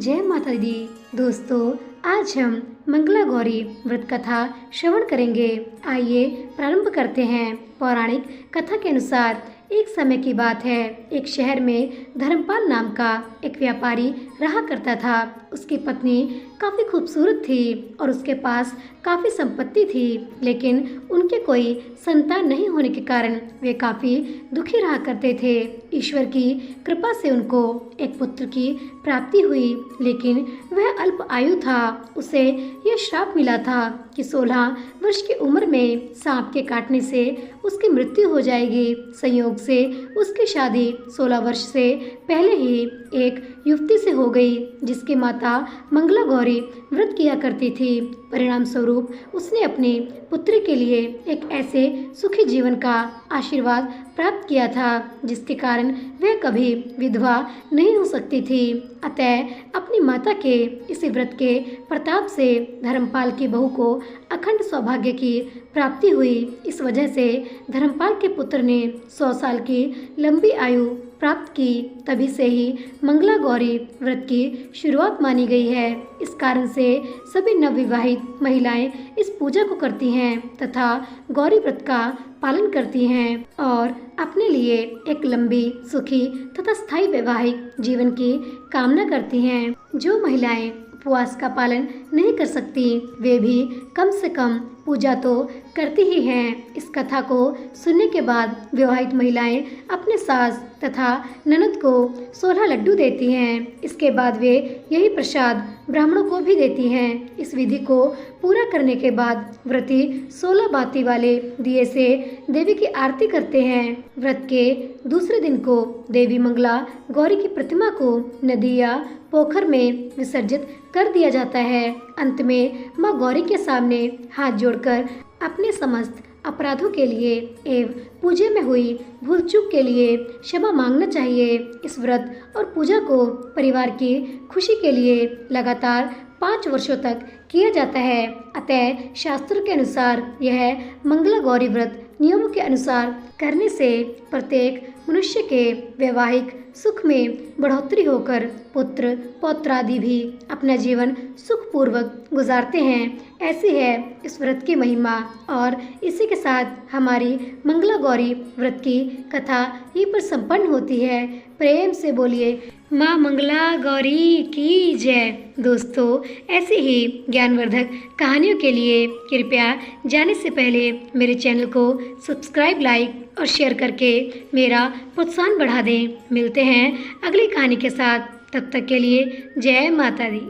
जय माता दी। दोस्तों, आज हम मंगला गौरी व्रत कथा श्रवण करेंगे। आइए प्रारंभ करते हैं। पौराणिक कथा के अनुसार एक समय की बात है। एक शहर में धर्मपाल नाम का एक व्यापारी रहा करता था। उसकी पत्नी काफ़ी खूबसूरत थी और उसके पास काफ़ी संपत्ति थी, लेकिन उनके कोई संतान नहीं होने के कारण वे काफ़ी दुखी रहा करते थे। ईश्वर की कृपा से उनको एक पुत्र की प्राप्ति हुई, लेकिन वह अल्प आयु था। उसे यह श्राप मिला था कि 16 वर्ष की उम्र में सांप के काटने से उसकी मृत्यु हो जाएगी। संयोग से उसकी शादी 16 वर्ष से पहले ही एक युवती से हो गई, जिसकी माता मंगला गौरी व्रत किया करती थी। परिणाम स्वरूप उसने अपनी पुत्री के लिए एक ऐसे सुखी जीवन का आशीर्वाद प्राप्त किया था, जिसके कारण वह कभी विधवा नहीं हो सकती थी। अतः अपनी माता के इसी व्रत के प्रताप से धर्मपाल की बहू को अखंड सौभाग्य की प्राप्ति हुई। इस वजह से धर्मपाल के पुत्र ने 100 साल की लंबी आयु प्राप्त की। तभी से ही मंगला गौरी व्रत की शुरुआत मानी गई है। इस कारण से सभी नवविवाहित महिलाएं इस पूजा को करती हैं तथा गौरी व्रत का पालन करती हैं और अपने लिए एक लंबी, सुखी तथा स्थायी वैवाहिक जीवन की कामना करती हैं। जो महिलाएं उपवास का पालन नहीं कर सकती, वे भी कम से कम पूजा तो करती ही हैं। इस कथा को सुनने के बाद विवाहित महिलाएं अपने सास तथा ननद को 16 लड्डू देती हैं। इसके बाद वे यही प्रसाद ब्राह्मणों को भी देती हैं। इस विधि को पूरा करने के बाद व्रती 16 बाती वाले दिए से देवी की आरती करते हैं। व्रत के दूसरे दिन को देवी मंगला गौरी की प्रतिमा को नदी या पोखर में विसर्जित कर दिया जाता है। अंत में मां गौरी के सामने हाथ जोड़कर अपने समस्त अपराधों के लिए एवं पूजा में हुई भूल चूक के लिए क्षमा मांगना चाहिए। इस व्रत और पूजा को परिवार की खुशी के लिए लगातार 5 वर्षों तक किया जाता है। अतः शास्त्रों के अनुसार यह मंगला गौरी व्रत नियमों के अनुसार करने से प्रत्येक मनुष्य के वैवाहिक सुख में बढ़ोतरी होकर पुत्र पौत्रादि भी अपना जीवन सुखपूर्वक गुजारते हैं। ऐसी है इस व्रत की महिमा। और इसी के साथ हमारी मंगला गौरी व्रत की कथा यहीं पर संपन्न होती है। प्रेम से बोलिए माँ मंगला गौरी की जय। दोस्तों, ऐसी ही ज्ञानवर्धक कहानियों के लिए कृपया जाने से पहले मेरे चैनल को सब्सक्राइब, लाइक और शेयर करके मेरा प्रोत्साहन बढ़ा दें। मिलते हैं अगली कहानी के साथ। तब तक के लिए जय माता दी।